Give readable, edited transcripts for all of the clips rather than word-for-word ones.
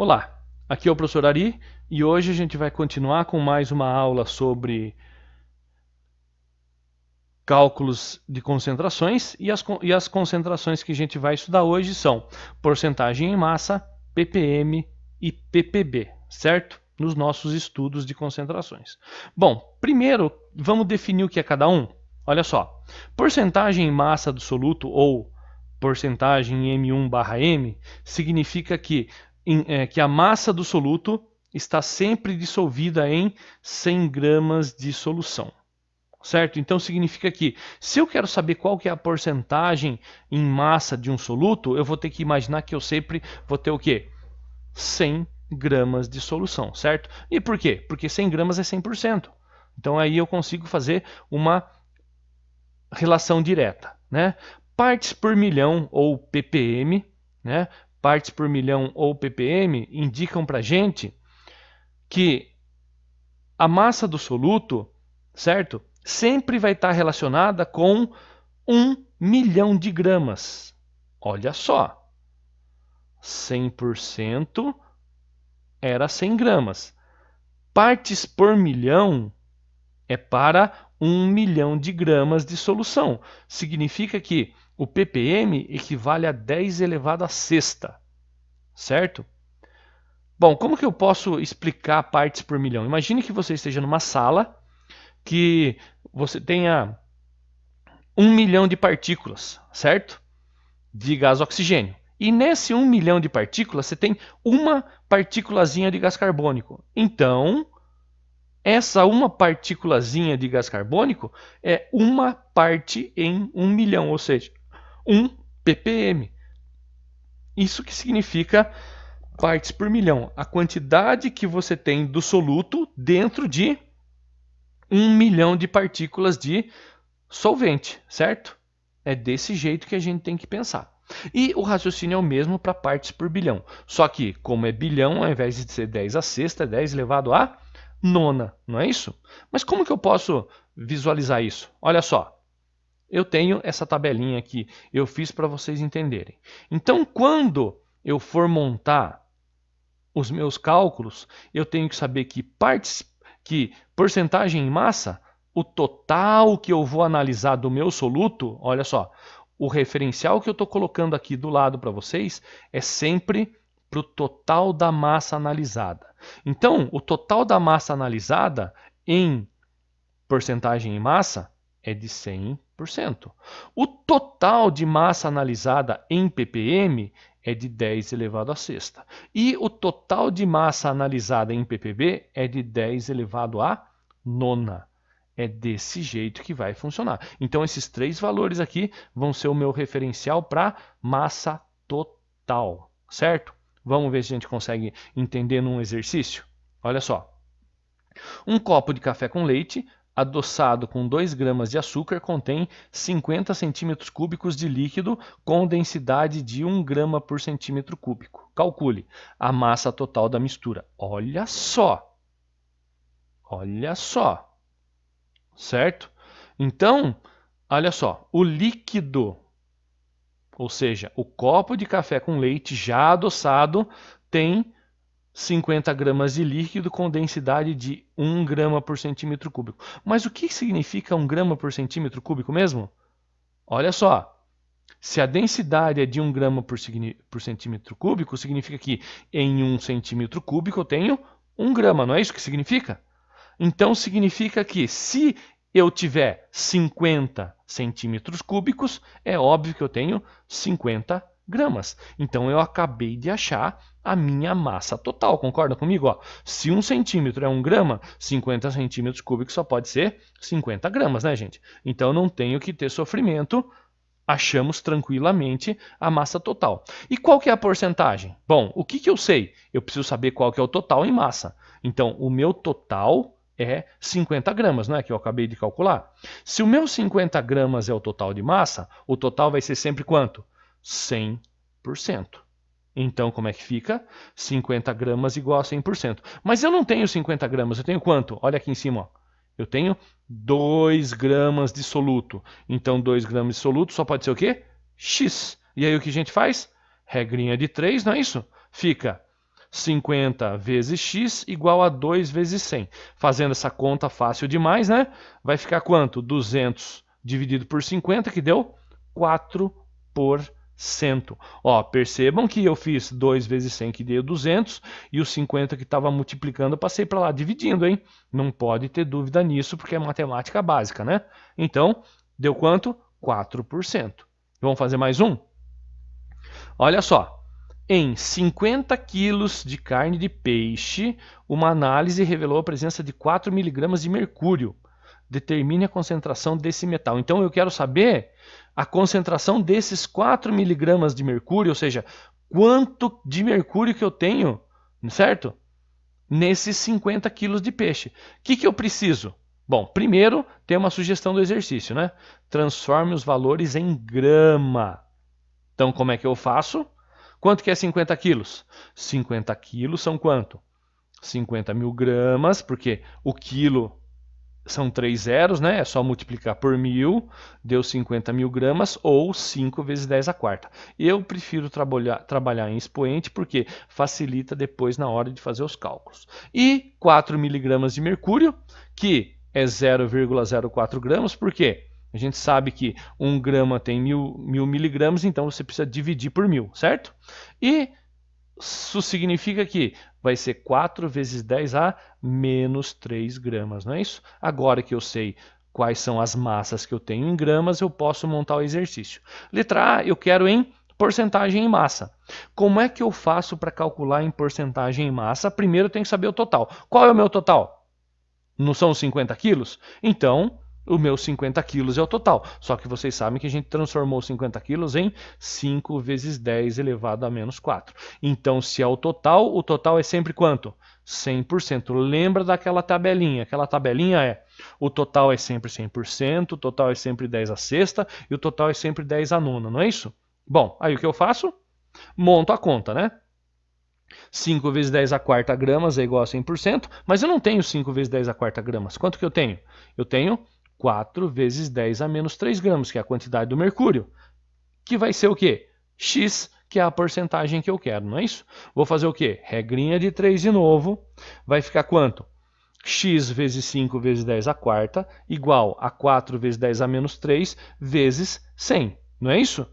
Olá, aqui é o professor Ari e hoje a gente vai continuar com mais uma aula sobre cálculos de concentrações e as concentrações que a gente vai estudar hoje são porcentagem em massa, ppm e ppb, certo? Nos nossos estudos de concentrações. Bom, primeiro vamos definir o que é cada um. Olha só, porcentagem em massa do soluto ou porcentagem em M1/M significa que a massa do soluto está sempre dissolvida em 100 gramas de solução. Certo? Então significa que se eu quero saber qual que é a porcentagem em massa de um soluto, eu vou ter que imaginar que eu sempre vou ter o quê? 100 gramas de solução, certo? E por quê? Porque 100 gramas é 100%. Então aí eu consigo fazer uma relação direta, né? Partes por milhão ou ppm, né? Partes por milhão ou ppm indicam para a gente que a massa do soluto, certo? Sempre vai estar relacionada com 1 milhão de gramas. Olha só, 100% era 100 gramas. Partes por milhão é para 1 milhão de gramas de solução. Significa que o ppm equivale a 10 elevado à sexta, certo? Bom, como que eu posso explicar partes por milhão? Imagine que você esteja numa sala que você tenha 1 milhão de partículas, certo? De gás oxigênio. E nesse 1 milhão de partículas, você tem uma partículazinha de gás carbônico. Então, essa uma partículazinha de gás carbônico é uma parte em 1 milhão, ou seja, 1 ppm. Isso que significa partes por milhão. A quantidade que você tem do soluto dentro de 1 milhão de partículas de solvente, certo? É desse jeito que a gente tem que pensar. E o raciocínio é o mesmo para partes por bilhão. Só que, como é bilhão, ao invés de ser 10 à sexta, é 10 elevado à nona, não é isso? Mas como que eu posso visualizar isso? Olha só, eu tenho essa tabelinha aqui, eu fiz para vocês entenderem. Então, quando eu for montar os meus cálculos, eu tenho que saber que porcentagem em massa, o total que eu vou analisar do meu soluto, olha só, o referencial que eu estou colocando aqui do lado para vocês é sempre para o total da massa analisada. Então, o total da massa analisada em porcentagem em massa é de 100%. O total de massa analisada em ppm é de 10 elevado à sexta. E o total de massa analisada em ppb é de 10 elevado à nona. É desse jeito que vai funcionar. Então, esses três valores aqui vão ser o meu referencial para massa total, certo? Vamos ver se a gente consegue entender num exercício? Olha só. Um copo de café com leite adoçado com 2 gramas de açúcar contém 50 centímetros cúbicos de líquido com densidade de 1 grama por centímetro cúbico. Calcule a massa total da mistura. Olha só! Olha só! Certo? Então, olha só, o líquido, ou seja, o copo de café com leite já adoçado tem 50 gramas de líquido com densidade de 1 grama por centímetro cúbico. Mas o que significa 1 grama por centímetro cúbico mesmo? Olha só, se a densidade é de 1 grama por centímetro cúbico, significa que em 1 centímetro cúbico eu tenho 1 grama, não é isso que significa? Então significa que se eu tiver 50 centímetros cúbicos, é óbvio que eu tenho 50 gramas. Então eu acabei de achar a minha massa total, concorda comigo? Ó, se 1 centímetro é 1 grama, 50 centímetros cúbicos só pode ser 50 gramas, né, gente? Então eu não tenho que ter sofrimento, achamos tranquilamente a massa total. E qual que é a porcentagem? Bom, o que eu sei? Eu preciso saber qual que é o total em massa. Então, o meu total é 50 gramas, não é que eu acabei de calcular? Se o meu 50 gramas é o total de massa, o total vai ser sempre quanto? 100%. Então, como é que fica? 50 gramas igual a 100%. Mas eu não tenho 50 gramas, eu tenho quanto? Olha aqui em cima, ó. Eu tenho 2 gramas de soluto. Então, 2 gramas de soluto só pode ser o quê? X. E aí o que a gente faz? Regrinha de 3, não é isso? Fica 50 vezes x igual a 2 vezes 100. Fazendo essa conta fácil demais, né? Vai ficar quanto? 200 dividido por 50, que deu 4%. Ó, percebam que eu fiz 2 vezes 100, que deu 200, e os 50 que estava multiplicando, eu passei para lá dividindo, hein? Não pode ter dúvida nisso, porque é matemática básica, né? Então, deu quanto? 4%. Vamos fazer mais um? Olha só. Em 50 quilos de carne de peixe, uma análise revelou a presença de 4 miligramas de mercúrio. Determine a concentração desse metal. Então eu quero saber a concentração desses 4 miligramas de mercúrio, ou seja, quanto de mercúrio que eu tenho, certo? Nesses 50 quilos de peixe. O que eu preciso? Bom, primeiro tem uma sugestão do exercício, né? Transforme os valores em grama. Então como é que eu faço? Quanto que é 50 quilos? 50 quilos são quanto? 50 mil gramas, porque o quilo são 3 zeros, né? É só multiplicar por 1000, deu 50 mil gramas, ou 5 vezes 10 a quarta. Eu prefiro trabalhar em expoente, porque facilita depois na hora de fazer os cálculos. E 4 miligramas de mercúrio, que é 0,04 gramas, por quê? A gente sabe que 1 grama tem 1000 miligramas, então você precisa dividir por 1000, certo? E isso significa que vai ser 4 vezes 10 a menos 3 gramas, não é isso? Agora que eu sei quais são as massas que eu tenho em gramas, eu posso montar o exercício. Letra A, eu quero em porcentagem em massa. Como é que eu faço para calcular em porcentagem em massa? Primeiro eu tenho que saber o total. Qual é o meu total? Não são 50 quilos? Então, o meu 50 quilos é o total. Só que vocês sabem que a gente transformou 50 quilos em 5 vezes 10 elevado a menos 4. Então, se é o total é sempre quanto? 100%. Lembra daquela tabelinha? Aquela tabelinha é: o total é sempre 100%, o total é sempre 10 a sexta e o total é sempre 10 a nona, não é isso? Bom, aí o que eu faço? Monto a conta, né? 5 vezes 10 a quarta gramas é igual a 100%, mas eu não tenho 5 vezes 10 a quarta gramas. Quanto que eu tenho? Eu tenho 4 vezes 10 a menos 3 gramas, que é a quantidade do mercúrio, que vai ser o quê? X, que é a porcentagem que eu quero, não é isso? Vou fazer o quê? Regrinha de 3 de novo. Vai ficar quanto? X vezes 5 vezes 10 a quarta, igual a 4 vezes 10 a menos 3, vezes 100. Não é isso?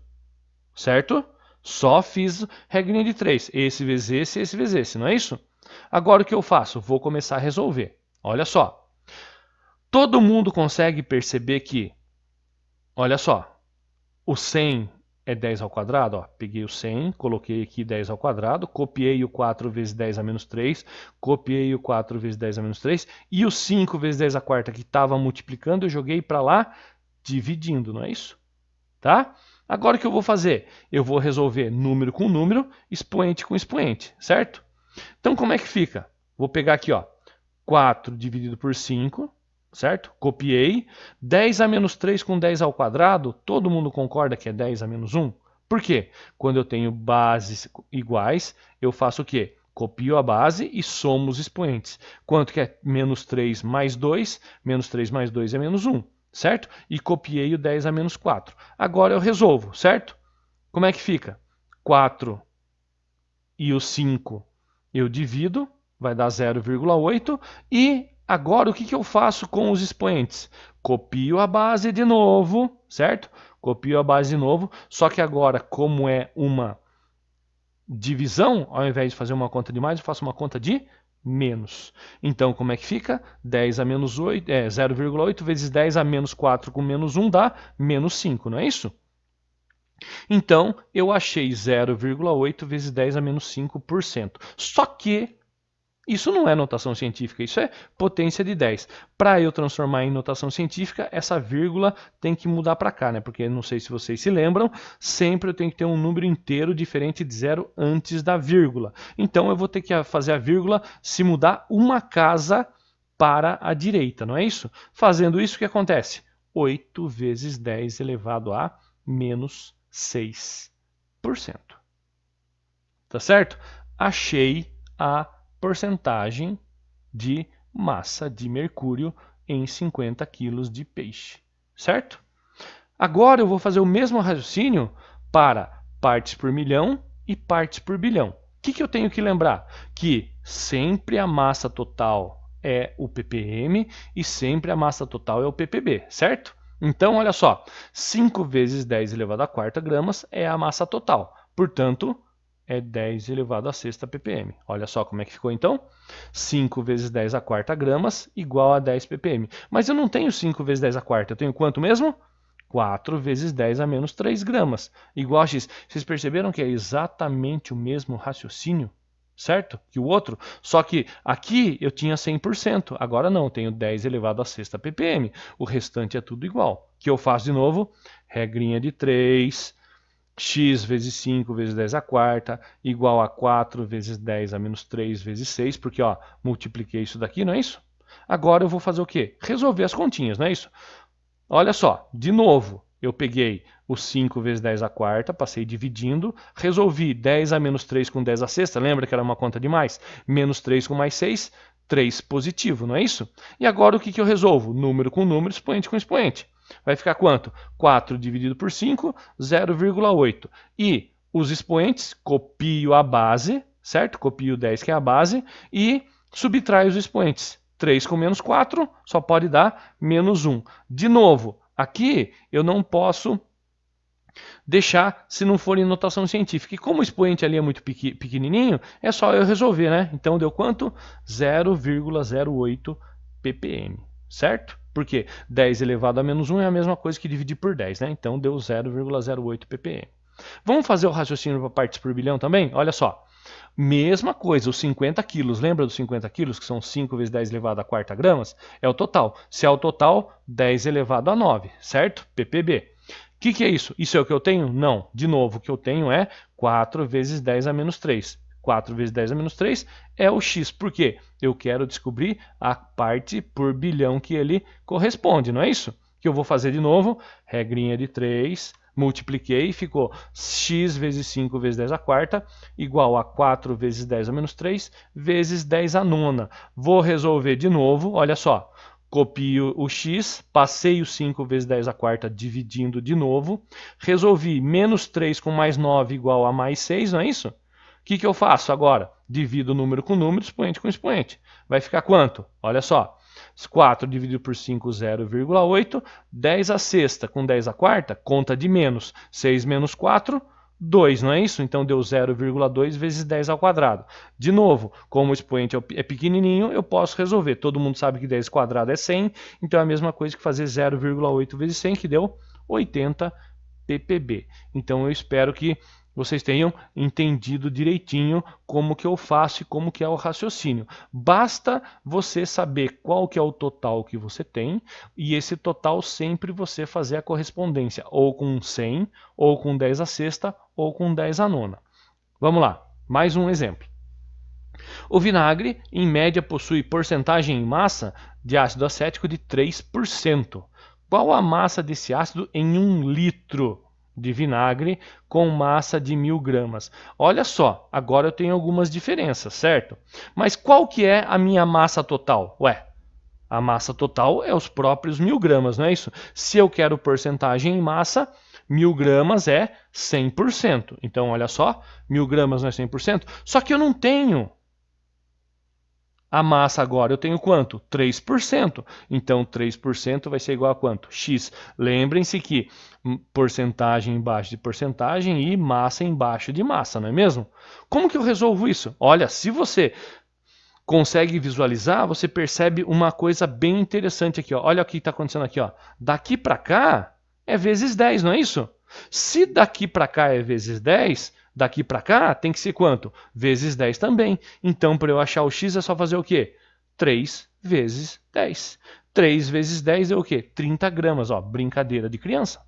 Certo? Só fiz regrinha de 3. Esse vezes esse vezes esse, não é isso? Agora o que eu faço? Vou começar a resolver. Olha só. Todo mundo consegue perceber que, olha só, o 100 é 10 ao quadrado. Ó. Peguei o 100, coloquei aqui 10 ao quadrado, copiei o 4 vezes 10 a menos 3, copiei o 4 vezes 10 a menos 3, e o 5 vezes 10 a quarta que estava multiplicando, eu joguei para lá, dividindo, não é isso? Tá? Agora o que eu vou fazer? Eu vou resolver número com número, expoente com expoente, certo? Então como é que fica? Vou pegar aqui, ó, 4 dividido por 5, certo? Copiei. 10 a menos 3 com 10 ao quadrado, todo mundo concorda que é 10 a menos 1? Por quê? Quando eu tenho bases iguais, eu faço o quê? Copio a base e somo os expoentes. Quanto que é menos 3 mais 2? Menos 3 mais 2 é menos 1. Certo? E copiei o 10 a menos 4. Agora eu resolvo, certo? Como é que fica? 4 e o 5 eu divido, vai dar 0,8. E agora o que eu faço com os expoentes? Copio a base de novo, certo? Copio a base de novo, só que agora, como é uma divisão, ao invés de fazer uma conta de mais, eu faço uma conta de menos. Então, como é que fica? 10 a menos 8, 0,8 vezes 10 a menos 4 com menos 1 dá menos 5, não é isso? Então, eu achei 0,8 vezes 10 a menos 5%. Só que isso não é notação científica, isso é potência de 10. Para eu transformar em notação científica, essa vírgula tem que mudar para cá, né? Porque não sei se vocês se lembram, sempre eu tenho que ter um número inteiro diferente de 0 antes da vírgula. Então eu vou ter que fazer a vírgula se mudar uma casa para a direita, não é isso? Fazendo isso, o que acontece? 8 vezes 10 elevado a menos 6%. Tá certo? Achei a porcentagem de massa de mercúrio em 50 quilos de peixe, certo? Agora eu vou fazer o mesmo raciocínio para partes por milhão e partes por bilhão. que eu tenho que lembrar? Que sempre a massa total é o ppm e sempre a massa total é o ppb, certo? Então, olha só, 5 vezes 10 elevado à quarta gramas é a massa total. Portanto, é 10 elevado à sexta ppm. Olha só como é que ficou então? 5 vezes 10 à quarta gramas igual a 10 ppm. Mas eu não tenho 5 vezes 10 à quarta, eu tenho quanto mesmo? 4 vezes 10 a menos 3 gramas, igual a x. Vocês perceberam que é exatamente o mesmo raciocínio, certo? Que o outro, só que aqui eu tinha 100%, agora não, eu tenho 10 elevado à sexta ppm. O restante é tudo igual. O que eu faço de novo? Regrinha de 3, x vezes 5 vezes 10 à quarta, igual a 4 vezes 10 a menos 3 vezes 6, porque ó, multipliquei isso daqui, não é isso? Agora eu vou fazer o quê? Resolver as continhas, não é isso? Olha só, de novo, eu peguei o 5 vezes 10 à quarta, passei dividindo, resolvi 10 a menos 3 com 10 à sexta, lembra que era uma conta de mais? Menos 3 com mais 6, 3 positivo, não é isso? E agora o que eu resolvo? Número com número, expoente com expoente. Vai ficar quanto? 4 dividido por 5, 0,8. E os expoentes, copio a base, certo? Copio 10, que é a base, e subtraio os expoentes. 3 com menos 4 só pode dar menos 1. De novo, aqui eu não posso deixar se não for em notação científica. E como o expoente ali é muito pequenininho, é só eu resolver, né? Então deu quanto? 0,08 ppm, certo? Porque 10 elevado a menos 1 é a mesma coisa que dividir por 10, né? Então deu 0,08 ppm. Vamos fazer o raciocínio para partes por bilhão também? Olha só. Mesma coisa, os 50 quilos, lembra dos 50 quilos, que são 5 vezes 10 elevado a quarta gramas? É o total. Se é o total, 10 elevado a 9, certo? ppb. O que é isso? Isso é o que eu tenho? Não. De novo, o que eu tenho é 4 vezes 10 a menos 3. 4 vezes 10 a menos 3 é o x. Por quê? Eu quero descobrir a parte por bilhão que ele corresponde, não é isso? Que eu vou fazer de novo, regrinha de 3, multipliquei e ficou x vezes 5 vezes 10 a quarta igual a 4 vezes 10 a menos 3 vezes 10 a nona. Vou resolver de novo, olha só. Copio o x, passei o 5 vezes 10 a quarta dividindo de novo. Resolvi menos 3 com mais 9 igual a mais 6, não é isso? O que eu faço agora? Divido número com número, expoente com expoente. Vai ficar quanto? Olha só. 4 dividido por 5, 0,8. 10 a sexta com 10 a quarta, conta de menos. 6 menos 4, 2, não é isso? Então deu 0,2 vezes 10 ao quadrado. De novo, como o expoente é pequenininho, eu posso resolver. Todo mundo sabe que 10 quadrado é 100, então é a mesma coisa que fazer 0,8 vezes 100, que deu 80 ppb. Então eu espero que vocês tenham entendido direitinho como que eu faço e como que é o raciocínio. Basta você saber qual que é o total que você tem e esse total sempre você fazer a correspondência ou com 100, ou com 10 a sexta, ou com 10 a nona. Vamos lá, mais um exemplo. O vinagre, em média, possui porcentagem em massa de ácido acético de 3%. Qual a massa desse ácido em 1 litro de vinagre com massa de 1000 gramas? Olha só, agora eu tenho algumas diferenças, certo? Mas qual que é a minha massa total? Ué, a massa total é os próprios 1000 gramas, não é isso? Se eu quero porcentagem em massa, 1000 gramas é 100%. Então, olha só, 1000 gramas não é 100%. Só que eu não tenho a massa agora, eu tenho quanto? 3%. Então, 3% vai ser igual a quanto? X. Lembrem-se que porcentagem embaixo de porcentagem e massa embaixo de massa, não é mesmo? Como que eu resolvo isso? Olha, se você consegue visualizar, você percebe uma coisa bem interessante aqui. Ó. Olha o que está acontecendo aqui. Ó. Daqui para cá é vezes 10, não é isso? Se daqui para cá é vezes 10... daqui para cá tem que ser quanto? Vezes 10 também. Então, para eu achar o x é só fazer o quê? 3 vezes 10. 3 vezes 10 é o quê? 30 gramas. Ó, brincadeira de criança.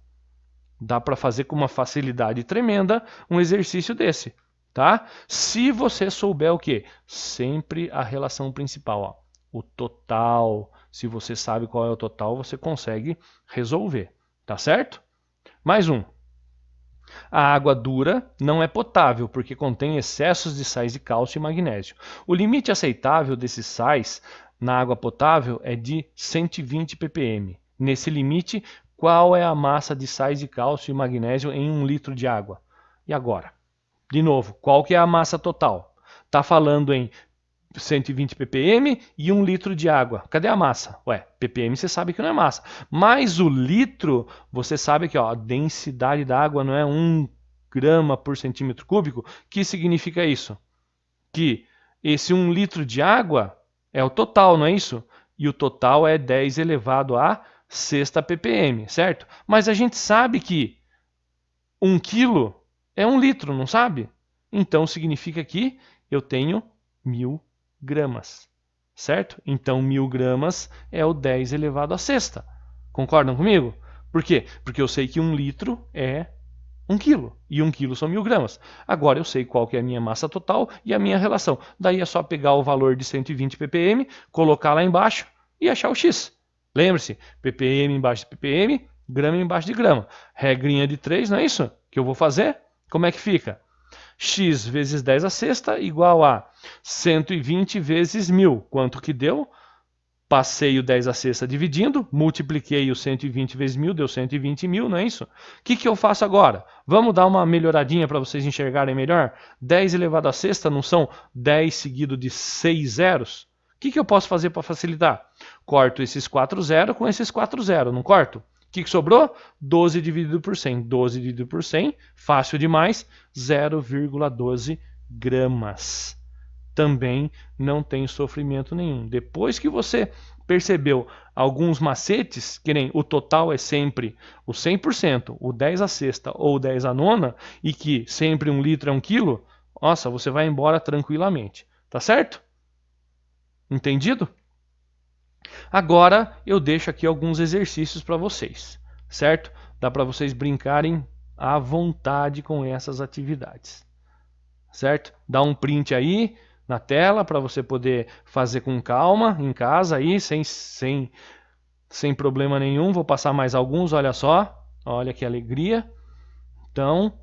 Dá para fazer com uma facilidade tremenda um exercício desse. Tá? Se você souber o quê? Sempre a relação principal. Ó, o total. Se você sabe qual é o total, você consegue resolver. Tá certo? Mais um. A água dura não é potável porque contém excessos de sais de cálcio e magnésio. O limite aceitável desses sais na água potável é de 120 ppm. Nesse limite, qual é a massa de sais de cálcio e magnésio em 1 litro de água? E agora? De novo, qual que é a massa total? Está falando em 120 ppm e 1 litro de água. Cadê a massa? Ué, ppm você sabe que não é massa. Mas o litro, você sabe que ó, a densidade da água não é 1 grama por centímetro cúbico. O que significa isso? Que esse 1 litro de água é o total, não é isso? E o total é 10 elevado a sexta ppm, certo? Mas a gente sabe que 1 quilo é 1 litro, não sabe? Então significa que eu tenho 1000 gramas, certo? Então 1000 gramas é o 10 elevado à sexta. Concordam comigo? Por quê? Porque eu sei que 1 litro é 1 quilo, e 1 quilo são 1000 gramas. Agora eu sei qual que é a minha massa total e a minha relação. Daí é só pegar o valor de 120 ppm, colocar lá embaixo e achar o x. Lembre-se, ppm embaixo de ppm, grama embaixo de grama. Regrinha de 3, não é isso que eu vou fazer? Como é que fica? X vezes 10 à sexta igual a 120 vezes 1000. Quanto que deu? Passei o 10 à sexta dividindo, multipliquei o 120 vezes 1000, deu 120 mil, não é isso? O que eu faço agora? Vamos dar uma melhoradinha para vocês enxergarem melhor? 10 elevado à sexta não são 10 seguido de 6 zeros? O que eu posso fazer para facilitar? Corto esses 4 zeros com esses 4 zeros, não corto? O que sobrou? 12 dividido por 100. 12 dividido por 100, fácil demais, 0,12 gramas. Também não tem sofrimento nenhum. Depois que você percebeu alguns macetes, que nem o total é sempre o 100%, o 10 à sexta ou o 10 à nona, e que sempre 1 litro é 1 quilo, nossa, você vai embora tranquilamente. Tá certo? Entendido? Agora eu deixo aqui alguns exercícios para vocês, certo? Dá para vocês brincarem à vontade com essas atividades, certo? Dá um print aí na tela para você poder fazer com calma em casa aí, sem problema nenhum. Vou passar mais alguns, olha só, olha que alegria. Então,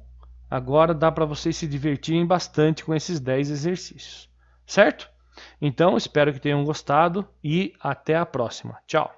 agora dá para vocês se divertirem bastante com esses 10 exercícios, certo? Então, espero que tenham gostado e até a próxima. Tchau!